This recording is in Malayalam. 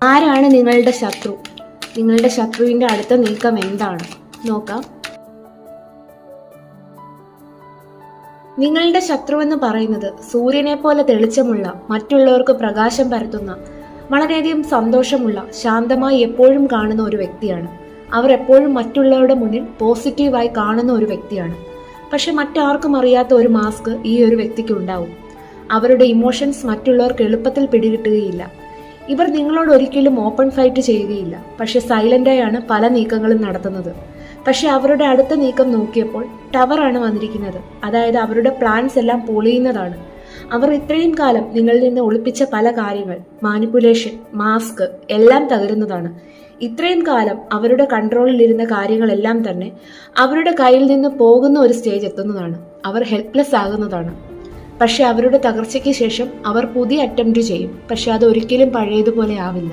ആരാണ് നിങ്ങളുടെ ശത്രു? നിങ്ങളുടെ ശത്രുവിൻ്റെ അടുത്ത നീക്കം എന്താണ്? നോക്കാം. നിങ്ങളുടെ ശത്രുവെന്ന് പറയുന്നത് സൂര്യനെ പോലെ തെളിച്ചമുള്ള, മറ്റുള്ളവർക്ക് പ്രകാശം പരത്തുന്ന, വളരെയധികം സന്തോഷമുള്ള, ശാന്തമായി എപ്പോഴും കാണുന്ന ഒരു വ്യക്തിയാണ്. അവർ എപ്പോഴും മറ്റുള്ളവരുടെ മുന്നിൽ പോസിറ്റീവായി കാണുന്ന ഒരു വ്യക്തിയാണ്. പക്ഷെ മറ്റാർക്കും അറിയാത്ത ഒരു മാസ്ക് ഈ ഒരു വ്യക്തിക്ക് ഉണ്ടാവും. അവരുടെ ഇമോഷൻസ് മറ്റുള്ളവർക്ക് എളുപ്പത്തിൽ പിടികിട്ടുകയില്ല. ഇവർ നിങ്ങളോട് ഒരിക്കലും ഓപ്പൺ ഫൈറ്റ് ചെയ്യുകയില്ല. പക്ഷെ സൈലന്റായാണ് പല നീക്കങ്ങളും നടത്തുന്നത്. പക്ഷെ അവരുടെ അടുത്ത നീക്കം നോക്കിയപ്പോൾ ടവറാണ് വന്നിരിക്കുന്നത്. അതായത് അവരുടെ പ്ലാൻസ് എല്ലാം പൊളിയുന്നതാണ്. അവർ ഇത്രയും കാലം നിങ്ങളിൽ നിന്ന് ഒളിപ്പിച്ച പല കാര്യങ്ങൾ, മാനിപ്പുലേഷൻ, മാസ്ക് എല്ലാം തകരുന്നതാണ്. ഇത്രയും കാലം അവരുടെ കൺട്രോളിലിരുന്ന കാര്യങ്ങളെല്ലാം തന്നെ അവരുടെ കയ്യിൽ നിന്ന് പോകുന്ന ഒരു സ്റ്റേജ് എത്തുന്നതാണ്. അവർ ഹെൽപ്ലെസ് ആകുന്നതാണ്. പക്ഷെ അവരുടെ തകർച്ചയ്ക്ക് ശേഷം അവർ പുതിയ അറ്റംപ്റ്റ് ചെയ്യും. പക്ഷെ അത് ഒരിക്കലും പഴയതുപോലെ ആവില്ല.